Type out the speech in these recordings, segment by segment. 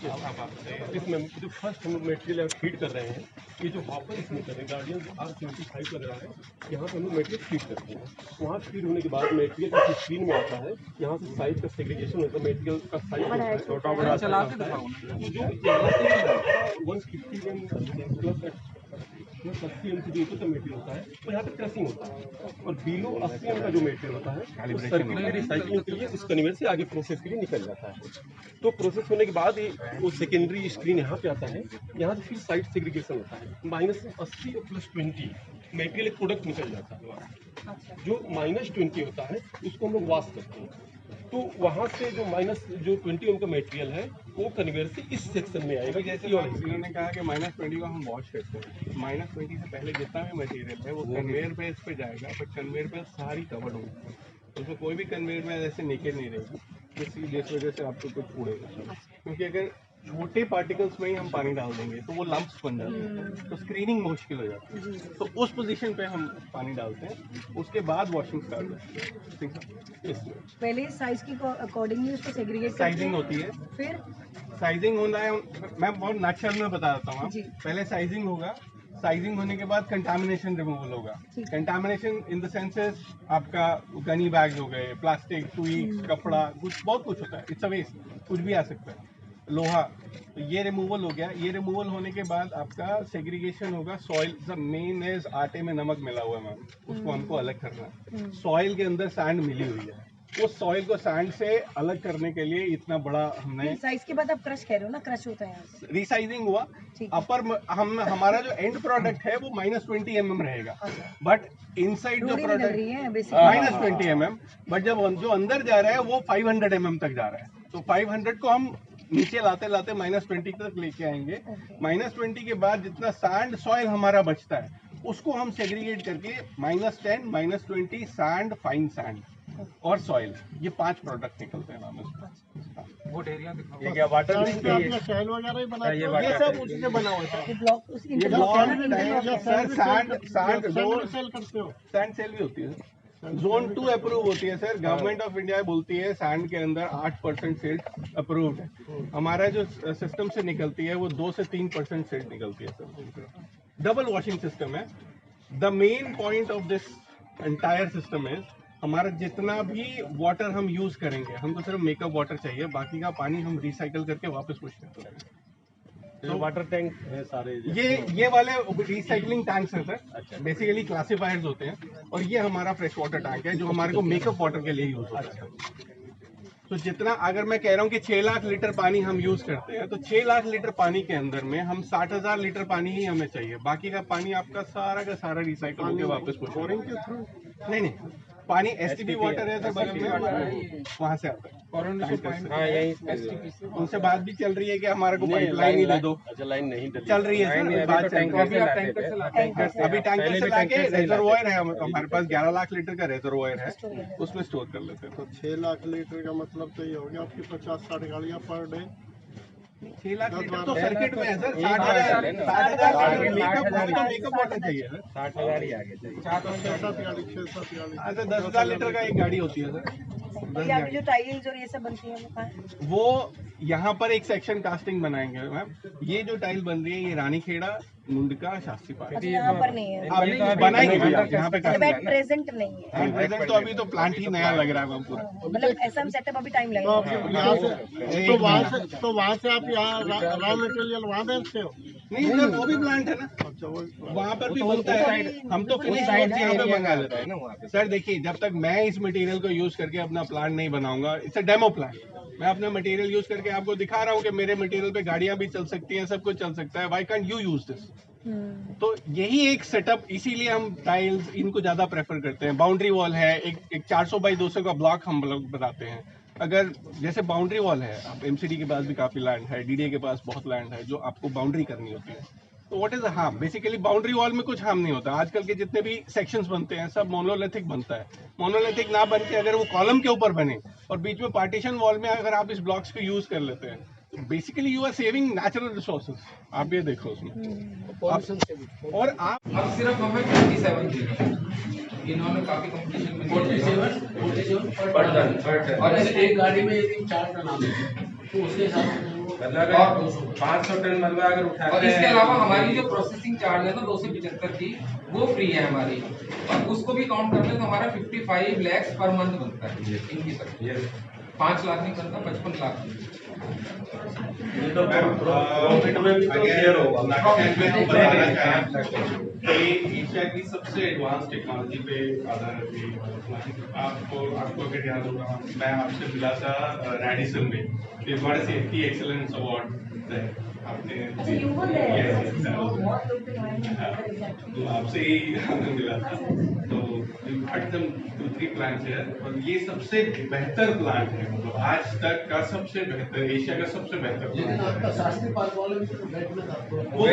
देखिए इसमें जो फर्स्ट हम मटेरियल फीड कर रहे हैं, ये जो हॉपर इसमें कर रहे हैं गार्डियन R75 लग रहा है, यहाँ पे हम मटेरियल फीड करते हैं। वहाँ फीड होने के बाद मटेरियल इस स्क्रीन में आता है, यहाँ से साइज का सेग्रीगेशन होता है, मटेरियल का साइज छोटा बड़ा चला के दिखाओ जो 150 प्लस 80 एम जो मटेरियल होता है तो यहाँ पे क्रशिंग होता है, और बिलो 80 एम का जो मटेरियल होता है वो सर्कुलर रिसाइकलिंग के लिए इस कन्वेयर से आगे प्रोसेस के लिए निकल जाता है। तो प्रोसेस होने के बाद वो सेकेंडरी स्क्रीन यहाँ पे आता है, यहाँ से फिर साइड सेग्रीगेशन होता है, -80 और +20 मटेरियल एक प्रोडक्ट निकल जाता है। जो -20 होता है उसको हम लोग वॉश करते हैं, तो वहाँ से जो -20 एम का मटेरियल है वो कन्वेयर से इस सेक्शन में आएगा। जैसे इन्होंने कहा कि -20 को हम वॉश करते हैं, -20 से पहले जितना भी मटेरियल है वो कन्वेयर बेस पे जाएगा, बट कन्वेयर बेस सारी कवर्ड होगी, उसमें कोई भी कन्वेयर में ऐसे नेकेड नहीं रहेगी, जिस वजह से आपको कुछ उड़ेगा। क्योंकि अगर छोटे पार्टिकल्स में ही हम पानी डाल देंगे तो वो लंप्स बन जाते हैं, तो स्क्रीनिंग मुश्किल हो जाती है। तो उस पोजीशन पे हम पानी डालते हैं, उसके बाद वॉशिंग स्टार्ट करते हैं। ठीक है, पहले साइज की अकॉर्डिंगली उसको सेग्रीगेट साइजिंग होती है, फिर साइजिंग होना है। मैं बहुत नक्शल में बता देता हूँ। पहले साइजिंग होगा, साइजिंग होने के बाद कंटामिनेशन रिमूवल होगा। कंटामिनेशन इन द सेंसेस आपका गनी बैग हो गए, प्लास्टिक, सुई, कपड़ा, कुछ बहुत कुछ होता है, इट्स अ वेस्ट, कुछ भी आ सकता है, लोहा, तो ये रिमूवल हो गया। ये रिमूवल होने के बाद आपका सेग्रीगेशन होगा। सॉइल मेन इज आटे में नमक मिला हुआ है मैम, उसको हमको अलग करना है। सॉइल के अंदर सैंड मिली हुई है, उस सॉइल को सैंड से अलग करने के लिए इतना बड़ा हमने साइज के बाद आप क्रश कह रहे हो ना, क्रश होता है रिसाइजिंग हुआ। अपर हमारा जो एंड प्रोडक्ट है वो -20 mm रहेगा, बट इनसाइड जो प्रोडक्ट -20 mm, बट जब जो अंदर जा रहा है वो 500 mm तक जा रहा है। तो 500 को हम नीचे लाते लाते -20 तक लेके आएंगे। -20 के बाद जितना सैंड सॉइल हमारा बचता है उसको हम सेग्रीगेट करके -10, -20 सैंड, फाइन सैंड और सॉइल, ये 5 प्रोडक्ट निकलते हैं मैम। वो एरिया दिखाओ, ये क्या वाटर सॉइल वगैरह ही बना, ये सब उसी से बना हुआ है। ये ब्लॉक ये सर सैंड सेल करते हो, सैंड सेल भी होती है। जोन 2 अप्रूव होती है सर, गवर्नमेंट ऑफ इंडिया बोलती है सैंड के अंदर 8% सिल्ट अप्रूव्ड है। हमारा जो सिस्टम से निकलती है वो 2 से 3% सिल्ट निकलती है सर। डबल वॉशिंग सिस्टम है। The main point of this entire system is हमारा जितना भी वाटर हम यूज करेंगे, हमको सिर्फ मेकअप वाटर चाहिए, बाकी का पानी हम रिसाइकल करके वापस वॉश करते हैं। तो वाटर टैंक है सारे, ये वाले रिसाइकलिंग टैंक्स हैं सर। अच्छा, बेसिकली क्लासिफायर्स होते हैं, और ये हमारा फ्रेश वाटर टैंक है जो हमारे को मेकअप वाटर के लिए यूज होता है। तो जितना, अगर मैं कह रहा हूँ कि 6 लाख लीटर पानी हम यूज करते हैं, तो 6 लाख लीटर पानी के अंदर में हम 60,000 लीटर पानी ही हमें चाहिए, बाकी का पानी आपका सारा का सारा रिसाइकल होकर वापस बोरिंग के थ्रू नहीं, पानी STP वाटर है सर, बगल में वहाँ से आता है। उनसे बात भी चल रही है कि हमारे को पाइपलाइन ही दे दो। अच्छा, लाइन नहीं चल रही है सर, बात चल रही है। अभी टैंकर से लाके रेजर्वोयर है हमारे पास, 11 लाख लीटर का रेजर्वोयर है, उसमें स्टोर कर लेते हैं। तो 6 लाख लीटर का मतलब तो ये हो गया आपकी 50-60 गाड़ियाँ पर डे। 6 लाख लीटर तो सर्किट में है सर, 60,000 मेकअप वाटर चाहिए सर, 60,000 ही आगे चाहिए, 6-7 गाड़ी। अच्छा, 10,000 लीटर का एक गाड़ी होती है सर। ये जो टाइल्स और ये सब बनती है वो यहाँ पर एक सेक्शन कास्टिंग बनाएंगे मैम। ये जो टाइल बन रही है ये रानीखेड़ा, मुंडका, शास्त्री पार्क, यहाँ पर नहीं है, अभी बनाएंगे यहाँ पे प्रेजेंट नहीं है। प्रेजेंट तो अभी तो प्लांट ही नया लग रहा है मैम पूरा, मतलब ऐसा हम सेटअप अभी टाइम लगेगा। तो वहाँ से आप यहाँ रॉ मटेरियल वहाँ बेचते हो? नहीं सर, वो भी प्लांट है ना, वहाँ पर भी बनता है। हम तो फिनिश यहाँ पे मंगा लेते हैं सर। देखिए, जब तक मैं इस मटेरियल को यूज करके अपना प्लांट नहीं बनाऊंगा, इट्स अ डेमो प्लांट। मैं अपना मटेरियल यूज करके आपको दिखा रहा हूँ कि मेरे मटेरियल पे गाड़ियां भी चल सकती हैं, सब कुछ चल सकता है। Why can't you use this? तो यही एक सेटअप, इसीलिए हम टाइल्स इनको ज्यादा प्रेफर करते हैं। बाउंड्री वॉल है, एक 400 बाई 200 का ब्लॉक हम लोग बनाते हैं। अगर जैसे बाउंड्री वॉल है, आप MCD के पास भी काफी लैंड है, DDA के पास बहुत लैंड है, जो आपको बाउंड्री करनी होती है। तो what is the harm? Basically boundary wall में कुछ हार्म नहीं होता। आजकल के जितने भी सेक्शंस बनते हैं सब मोनोलिथिक बनता है। मोनोलिथिक ना बन के अगर वो कॉलम के ऊपर बने और बीच में पार्टीशन वॉल में अगर आप इस ब्लॉक्स को यूज कर लेते हैं, basically you are saving natural resources. आप ये देखो उसमें, और आप सिर्फ हमें 57 थे, इन्होंने काफी कंपटीशन में 47 और एक गाड़ी में यदि 4 टन आते तो उसके हिसाब से मतलब और 500 टन मतलब अगर और उठाते हैं। इसके अलावा हमारी जो प्रोसेसिंग चार्ज है ना 275 की, वो फ्री है हमारी, और उसको भी काउंट कर ले तो हमारा 55 lakhs पर मंथ बनता है इनकी तरफ। 5 लाख नहीं बनता, 55 लाख। ये तो प्रॉफिट में भी तो शेयर होगा। नागालैंड में हम बताना चाहें कि एशिया की सबसे एडवांस टेक्नोलॉजी पे आधारित है। आपको अगर याद होगा, मैं आपसे मिला था रैडिसन में, बड़े सेफ्टी एक्सेलेंस अवार्ड आपने अच्छा, you were there. Yes, yes, बहुत लोग थे हमारे में exactly. तो आपसे ही हमें मिला था। तो एकदम 2-3 प्लांट है, और ये सबसे बेहतर प्लांट है, मतलब आज तक का सबसे बेहतर, एशिया का सबसे बेहतर लेकिन प्लांट आपका है। शास्त्री पार्क वाले भी तो बैठ में था। वो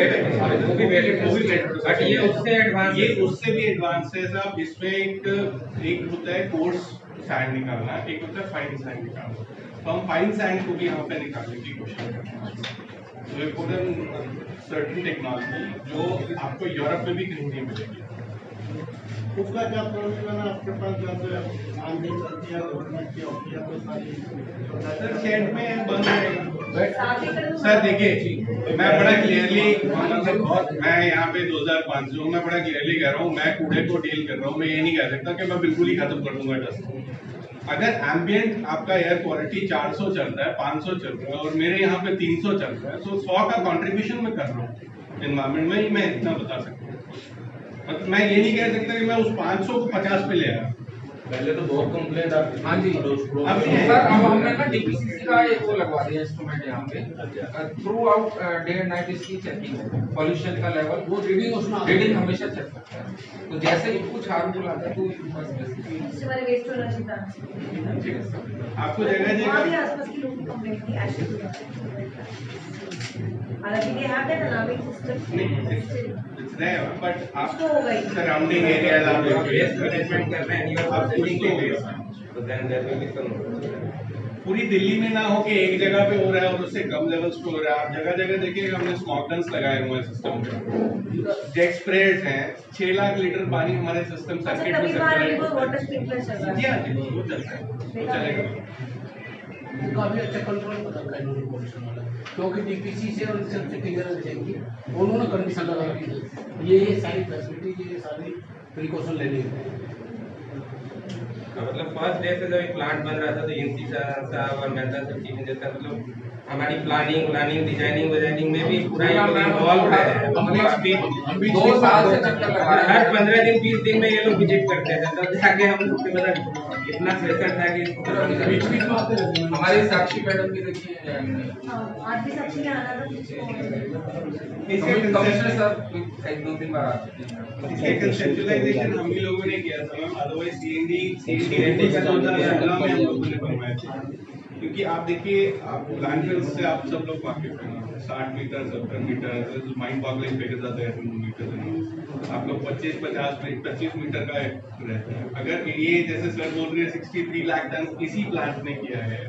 भी बेटर, बट ये उससे एडवांस, ये उससे भी एडवांस है साहब। इसमें एक होता है कोर्स सैंड निकालना, एक होता है फाइन सैंड निकालना। तो हम फाइन सैंड को भी यहाँ पे निकालने की कोशिश करते हैं। तो एक सर्टेन टेक्नोलॉजी जो आपको यूरोप में भी कहीं नहीं मिलेगी। उसका क्या प्रोविजन है आपके पास? जैसे आंधी चलती है, गवर्नमेंट की होती है तो सारी सर शेड में बंद है। 7 एकड़ तो सर देखिए, मैं बड़ा क्लियरली, मैं यहाँ पे 2005 से हूँ, मैं बड़ा क्लियरली कह रहा हूँ, मैं कूड़े को डील कर रहा हूँ। मैं ये नहीं कह सकता कि मैं बिल्कुल ही खत्म कर दूंगा डस्ट। अगर एम्बियंट आपका एयर क्वालिटी 400 चल रहा है, 500 चल रहा है, और मेरे यहाँ पे 300 चल रहा है, तो 100 का कंट्रीब्यूशन मैं कर रहा हूँ एनवायरमेंट में। मैं इतना बता सकता हूँ, मतलब मैं ये नहीं कह सकता कि मैं उस 500 को 50 पे ले आया। पहले तो बहुत कंप्लेंट आती थी। हाँ जी। अब सर अब हमने ना डीपीसीसी का एक वो लगवा दिया इंस्ट्रूमेंट यहाँ पे, through out day and night इसकी चेकिंग है, पॉल्यूशन का लेवल, वो रीडिंग उसमें रीडिंग हमेशा चेक करता है। तो जैसे ही कुछ हार्मफुल आता है तो इससे हमारे वेस्ट टू एनर्जी प्लांट आपको जगह वहाँ भी जगह आसपास की लोगों की कंप्लेंट थी एशिड हालांकि they have that alarming system. It's there, but आप उसको हो गई। सराउंडिंग एरियाज आप वेस्ट मैनेजमेंट कर रहे हैं, you are आप कुछ processing तो waste, तो then there will be some पूरी दिल्ली में ना हो कि एक जगह पे हो रहा है और उससे कम लेवल्स पे हो रहा है। आप जगह जगह देखिएगा, हमने स्मॉग गन्स लगाए हुए हैं सिस्टम में, जेट स्प्रेयर्स हैं, 6 लाख लीटर पानी हमारे सिस्टम अच्छा, सर्किट में कभी बार रिवर वाटर स्प्रिंकलर चल रहा जी है। हाँ जी, वो चलता है, वो चलेगा। काफी अच्छा कंट्रोल कर रखा है इन्होंने पॉल्यूशन वाला, क्योंकि डीपीसी से और सबसे क्लियर चाहिए उन्होंने कंडीशन लगा दी, ये सारी फैसिलिटी, ये सारी प्रिकॉशन लेने हैं। मतलब फर्स्ट डे से जब एक प्लांट बन रहा था तो एनसी साहब और मेहता सब टीम जैसा, मतलब हमारी प्लानिंग डिजाइनिंग में भी पूरा इन्वॉल्व है। हम भी 2 साल से चक्कर लगा रहे हैं। हर 15 दिन 20 दिन में ये लोग विजिट करते थे, तब जाके हम लोग के मतलब इतना प्रेशर था कि बीच बीच में आते रहते हैं। हमारी साक्षी मैडम भी देखिए, आज भी साक्षी ने आना था कमिश्नर साहब 1-2 दिन बाद आ चुके हैं। इसके कंसेप्चुअलाइजेशन हम ही लोगों ने किया था मैम, अदरवाइज सीएनडी का 2017 में हम लोगों ने बनवाया था। क्योंकि आप देखिए, आप लैंडफिल्स से आप सब लोग वाकिफ हैं, 60 metre 70 metre mind boggling figures आते हैं मीटर, आप लोग 25 मीटर का रहता है। अगर ये जैसे सर बोल रहे हैं 63 लाख टन इसी प्लांट ने किया है।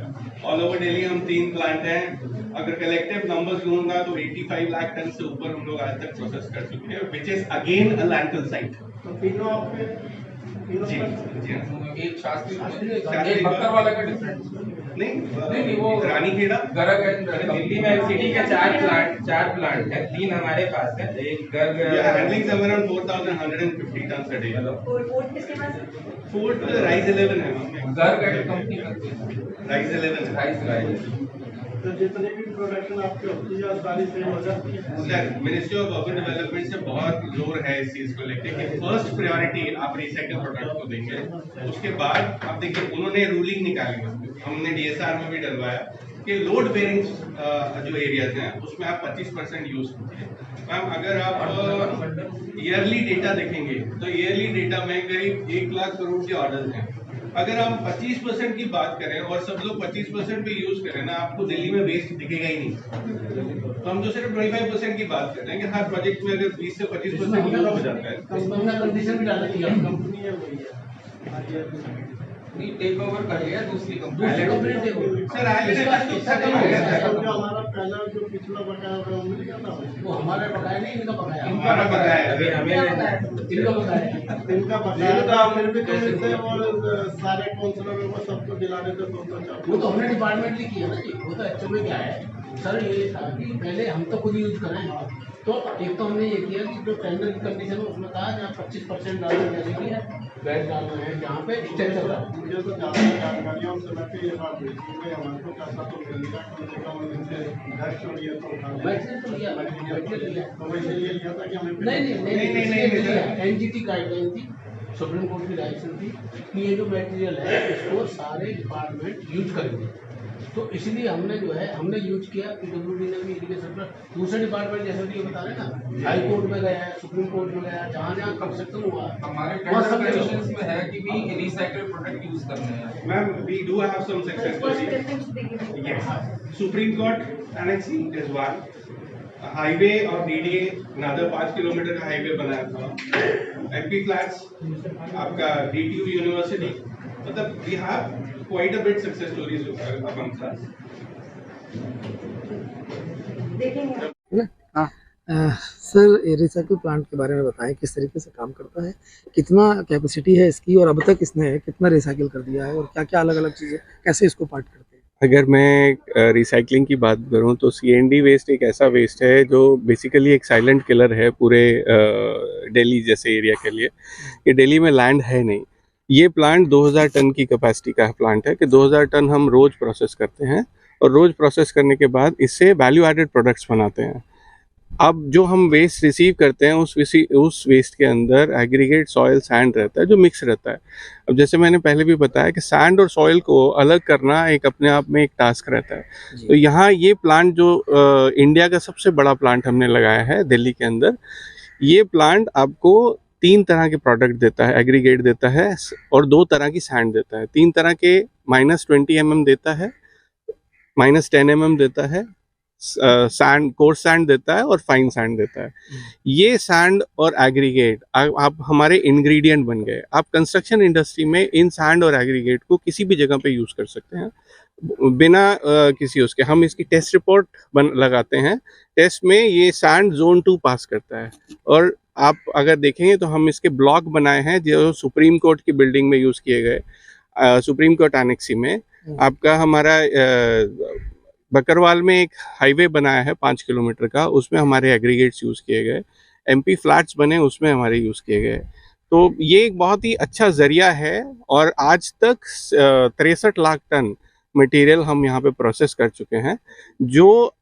ऑल ओवर दिल्ली हम 3 प्लांट हैं, अगर कलेक्टिव नंबर्स लूंगा तो 85 लाख टन से ऊपर हम लोग आज तक प्रोसेस कर चुके हैं, which is again a landfill site. तो तीनों आपके जी जी हाँ। एक शास्त्री, एक बक्कर वाला का डिफरेंस नहीं वो रानी खेड़ा गरग एंड दिल्ली में सिटी के 4 प्लांट है, 3 हमारे पास है, एक गर्ग handling around 4150 tonne a day। Fourth किसके पास है? फोर्थ राइज 11 है मैम, गर्ग एंड कंपनी करती है राइज 11 है। राइस। तो जितनी भी प्रोडक्शन आपकी होती है सारी सेल हो जाती है। Sir ministry of urban development से बहुत जोर है इस चीज को लेकर कि फर्स्ट प्रायोरिटी आप रिसाइकल प्रोडक्ट को देंगे। उसके बाद आप देखिए, उन्होंने रूलिंग निकाली है, हमने डीएसआर में भी डलवाया कि लोड बेयरिंग जो एरियाज हैं उसमें आप 25% यूज कीजिए। मैम अगर आप ईयरली डेटा देखेंगे तो ईयरली डेटा में करीब 1 लाख करोड़ के ऑर्डर हैं। अगर हम 25% की बात करें और सब लोग 25% पे यूज करें ना, आपको दिल्ली में वेस्ट दिखेगा ही नहीं। तो हम तो सिर्फ 25% की बात कर रहे हैं कि हर प्रोजेक्ट में अगर 20 से 25% यूज हो जाता है। कंपनी कंडीशन भी डाला दिया कंपनी है वही है। नहीं टेक ओवर कर लिया दूसरी कंपनी। सर आइलैंड जो हमारा पहला जो पिछला बकाया था वो मिल गया था। वो हमारा बकाया नहीं, इनका बकाया है। हमारा पता है अभी हमें इनका बकाया है। इनका बकाया था, फिर भी तो मिलते हैं और सारे काउंसलरों को सबको दिलाने थे 200। वो तो हमने डिपार्टमेंटली किया ना जी, वो तो एक्चुअल में क्या है सर ये था कि पहले हम तो खुद यूज करें, तो एक तो हमने ये किया कि जो टेंडर की कंडीशन है उसमें कहा जहाँ 25% डालना जैसे कि है बैट डालना है जहाँ पे स्टेप चल रहा है। मुझे तो ज़्यादा जानकारियों से मैं ये बात हुई थी कि हमारे को कैसा तो मिलेगा कम से कम इनसे घर छोड़िए तो उठा लें। बैटरी तो लिया, बैटरी लिया, तो वैसे ये लिया था कि हमें नहीं एनजीटी गाइडलाइन थी, सुप्रीम कोर्ट की डायरेक्शन थी कि ये जो मटेरियल है इसको सारे डिपार्टमेंट यूज करेंगे, तो इसलिए हमने जो है हमने यूज किया। पीडब्ल्यूडी ने भी इरिगेशन पर दूसरे डिपार्टमेंट जैसे कि ये बता रहे हैं ना, हाई कोर्ट में गया है, सुप्रीम कोर्ट में गया, जहाँ जहाँ कंस्ट्रक्शन हुआ हमारे वहाँ सब टेंडर जगह कंडीशंस में है कि भी रिसाइकल्ड प्रोडक्ट यूज करने हैं। Ma'am, we do have some success first stories. Preference देंगे। Yes. Supreme Court annexing is one. Highway और डीडीए another 5 किलोमीटर का हाईवे बनाया था। एमपी फ्लैट्स, आपका डीटीयू यूनिवर्सिटी, मतलब we have quite a bit success stories amongst us. देखेंगे। Sir ये recycle plant के बारे में बताएं, किस तरीके से काम करता है, कितना कैपेसिटी है इसकी और अब तक इसने कितना रिसाइकिल कर दिया है और क्या क्या अलग अलग चीज़ें कैसे इसको पार्ट करते हैं। अगर मैं रिसाइकलिंग की बात करूं तो सीएनडी वेस्ट एक ऐसा वेस्ट है जो बेसिकली एक साइलेंट किलर है पूरे दिल्ली जैसे एरिया के लिए। ये दिल्ली में लैंड है नहीं। ये प्लांट 2000 टन की कैपेसिटी का प्लांट है कि 2000 टन हम रोज प्रोसेस करते हैं और रोज प्रोसेस करने के बाद इससे वैल्यू एडेड प्रोडक्ट्स बनाते हैं। अब जो हम वेस्ट रिसीव करते हैं उस वेस्ट के अंदर एग्रीगेट सॉइल सैंड रहता है जो मिक्स रहता है। अब जैसे मैंने पहले भी बताया कि सैंड और सॉइल को अलग करना एक अपने आप में एक टास्क रहता है। तो यहाँ ये प्लांट जो इंडिया का सबसे बड़ा प्लांट हमने लगाया है दिल्ली के अंदर, ये प्लांट आपको 3 तरह के प्रोडक्ट देता है, एग्रीगेट देता है और 2 तरह की सैंड देता है। 3 तरह के -20 mm देता है, -10 mm देता है, सैंड कोर्स सैंड देता है और फाइन सैंड देता है। ये सैंड और एग्रीगेट आप हमारे इंग्रेडिएंट बन गए। आप कंस्ट्रक्शन इंडस्ट्री में इन सैंड और एग्रीगेट को किसी भी जगह पे यूज कर सकते हैं बिना किसी उसके। हम इसकी टेस्ट रिपोर्ट लगाते हैं, टेस्ट में ये सैंड जोन 2 पास करता है। और आप अगर देखेंगे तो हम इसके ब्लॉक बनाए हैं जो सुप्रीम कोर्ट की बिल्डिंग में यूज किए गए, सुप्रीम कोर्ट एनेक्सी में। आपका हमारा बकरवाल में एक हाईवे बनाया है 5 किलोमीटर का, उसमें हमारे एग्रीगेट्स यूज़ किए गए। एमपी फ्लैट्स बने उसमें हमारे यूज़ किए गए। तो ये एक बहुत ही अच्छा जरिया है और आज तक 63 लाख टन मटेरियल हम यहाँ पे प्रोसेस कर चुके हैं, जो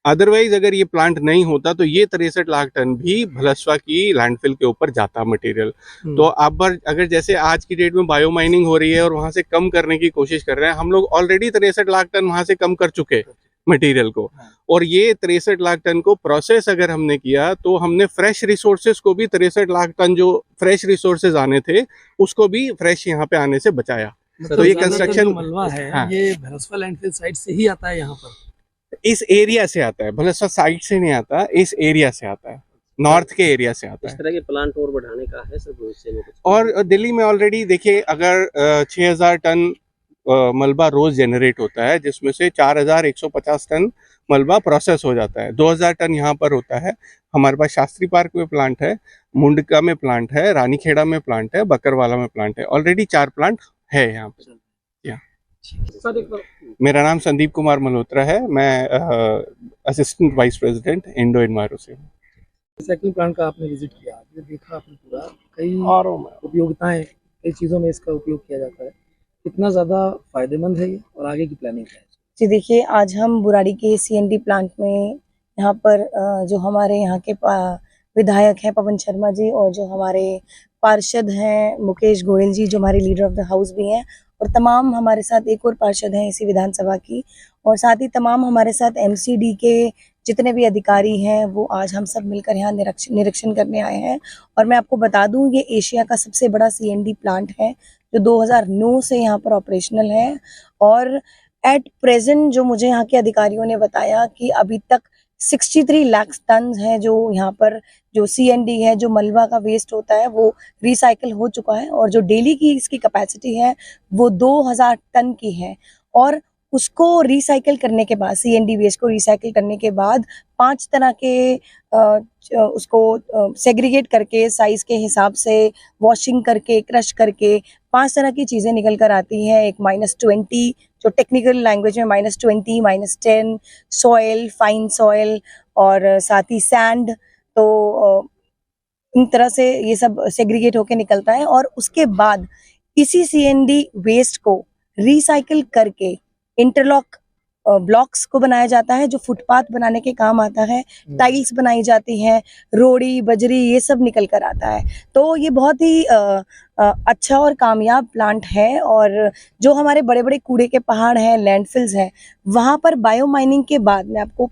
अदरवाइज अगर ये प्लांट नहीं होता तो ये 63 लाख टन भी भलसवा की लैंडफिल के ऊपर जाता मटेरियल। तो आप अगर जैसे आज की डेट में बायो माइनिंग हो रही है और वहां से कम करने की कोशिश कर रहे हैं, हम लोग ऑलरेडी 63 लाख टन वहां से कम कर चुके मटेरियल को। और ये 63 लाख टन को प्रोसेस अगर हमने किया तो हमने फ्रेश रिसोर्सेज को भी 63 लाख टन जो फ्रेश रिसोर्सेज आने थे उसको भी फ्रेश यहाँ पे आने से बचाया। तो ये कंस्ट्रक्शन मलबा है, ये भलसवा लैंडफिल साइड से ही आता है यहाँ पर, इस एरिया से आता है, भलसवा साइड से नहीं आता, इस एरिया से आता है, नॉर्थ के एरिया से आता है। इस तरह के प्लांट और बढ़ाने का है सर भविष्य में कुछ? और दिल्ली में ऑलरेडी देखिए अगर 6000 टन मलबा रोज जनरेट होता है, जिसमें से 4150 टन मलबा प्रोसेस हो जाता है। 2000 टन यहाँ पर होता है। हमारे पास शास्त्री पार्क में प्लांट है, मुंडका में प्लांट है, रानीखेड़ा में प्लांट है, बकरवाला में प्लांट है। ऑलरेडी 4 प्लांट है यहाँ पे। मेरा नाम संदीप कुमार मल्होत्रा है, मैं assistant vice president Indo enviro से हूँ। रिसाइकलिंग प्लांट का आपने विजिट किया, ये देखा आपने पूरा, कई उपयोगिताएं, कई चीज़ों में इसका उपयोग किया जाता है, कितना ज़्यादा फायदेमंद है ये और आगे की प्लानिंग है? जी देखिए, आज हम बुराड़ी के CND प्लांट में यहाँ पर जो हमारे यहाँ के विधायक हैं पवन शर्मा जी और जो हमारे पार्षद हैं मुकेश गोयल जी, जो हमारे लीडर ऑफ द हाउस भी हैं, और तमाम हमारे साथ एक और पार्षद हैं इसी विधानसभा की, और साथ ही तमाम हमारे साथ MCD के जितने भी अधिकारी हैं, वो आज हम सब मिलकर यहाँ निरीक्षण करने आए हैं। और मैं आपको बता दूं, ये एशिया का सबसे बड़ा CND प्लांट है जो 2009 से यहाँ पर ऑपरेशनल है। और एट प्रेजेंट जो मुझे यहाँ के अधिकारियों ने बताया कि अभी तक 63 लाख टन है जो यहाँ पर जो CND है, जो मलबा का वेस्ट होता है, वो रिसाइकिल हो चुका है। और जो डेली की इसकी कैपेसिटी है वो 2000 टन की है। और उसको रिसाइकिल करने के बाद, CND वेस्ट को रिसाइकिल करने के बाद 5 तरह के उसको सेग्रीगेट करके साइज के हिसाब से वॉशिंग करके क्रश करके 5 तरह की चीज़ें निकल कर आती हैं। एक -20 जो टेक्निकल लैंग्वेज में -20, -10 सॉयल, फाइन सॉयल और साथ ही सैंड। तो इन तरह से ये सब सेग्रीगेट होके निकलता है और उसके बाद इसी CND वेस्ट को रिसाइकिल करके इंटरलॉक ब्लॉक्स को बनाया जाता है जो फुटपाथ बनाने के काम आता है। टाइल्स बनाई जाती हैं, रोड़ी बजरी ये सब निकल कर आता है। तो ये बहुत ही अच्छा और कामयाब प्लांट है। और जो हमारे बड़े बड़े कूड़े के पहाड़ हैं, लैंडफिल्स हैं, वहाँ पर बायो माइनिंग के बाद मैं आपको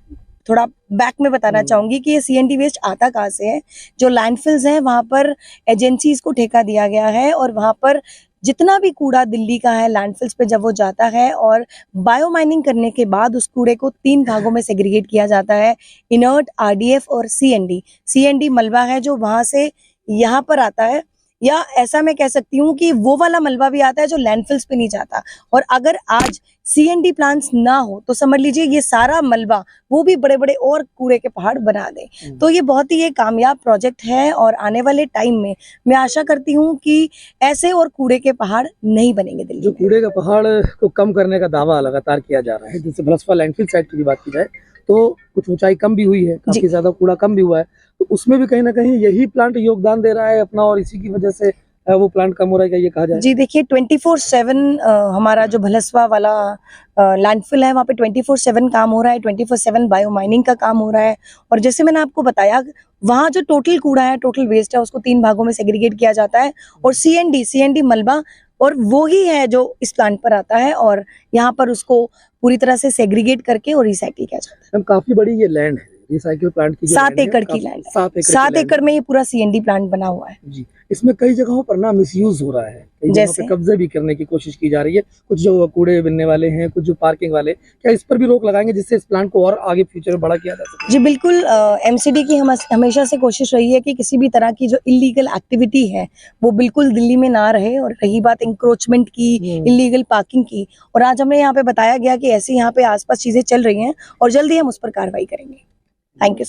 थोड़ा बैक में बताना चाहूंगी कि ये CND वेस्ट आता कहाँ से है। जो लैंडफिल्स हैं वहाँ पर एजेंसीज को ठेका दिया गया है और वहाँ पर जितना भी कूड़ा दिल्ली का है लैंडफिल्स पे जब वो जाता है और बायो माइनिंग करने के बाद उस कूड़े को 3 भागों में सेग्रीगेट किया जाता है, इनर्ट, RDF और CND। CND मलबा है जो वहां से यहाँ पर आता है, या ऐसा मैं कह सकती हूँ कि वो वाला मलबा भी आता है जो लैंडफिल्स पे नहीं जाता। और अगर आज CND प्लांट्स ना हो तो समझ लीजिए ये सारा मलबा वो भी बड़े बड़े और कूड़े के पहाड़ बना दे। तो ये बहुत ही एक कामयाब प्रोजेक्ट है और आने वाले टाइम में मैं आशा करती हूँ कि ऐसे और कूड़े के पहाड़ नहीं बनेंगे दिल्ली जो में। कूड़े का पहाड़ को कम करने का दावा लगातार किया जा रहा है, जैसे भलसवा लैंडफिल साइट की बात की जाए तो कुछ ऊंचाई कम भी हुई है, काफी ज्यादा कूड़ा कम भी हुआ है, तो उसमें भी कहीं ना कहीं यही प्लांट योगदान दे रहा है अपना और इसी की वजह से वो प्लांट कम हो रहा है, क्या ये कहा जाए? जी देखिए 24/7 हमारा जो भलसवा वाला लैंडफिल है वहाँ पे 24/7 काम हो रहा है, 24/7 बायो माइनिंग का काम हो रहा है। और जैसे मैंने आपको बताया वहाँ जो टोटल कूड़ा है, टोटल वेस्ट है, उसको 3 भागों में सेग्रीगेट किया जाता है और CND मलबा और वो ही है जो इस प्लांट पर आता है और यहाँ पर उसको पूरी तरह से सेग्रीगेट करके और रिसाइकिल किया जाता है। काफी बड़ी ये लैंड है रिसाइकिल प्लांट की, 7 एकड़ की लैंड है। 7 एकड़ में ये पूरा CND प्लांट बना हुआ है जी। इसमें कई जगहों पर ना मिसयूज हो रहा है, कई जगहों पे कब्जे भी करने की कोशिश की जा रही है। कुछ जो कूड़े बिनने वाले हैं, कुछ जो पार्किंग वाले, क्या इस पर भी रोक लगाएंगे जिससे इस प्लांट को और आगे फ्यूचर में बड़ा किया जा सके? जी बिल्कुल, MCD की हमेशा से कोशिश रही है कि किसी भी तरह की जो इलीगल एक्टिविटी है वो बिल्कुल दिल्ली में ना रहे। और रही बात इंक्रोचमेंट की, इलीगल पार्किंग की, और आज हमें यहाँ पे बताया गया कि ऐसी यहाँ पे आसपास चीजें चल रही हैं और जल्दी हम उस पर कार्रवाई करेंगे। Thank you.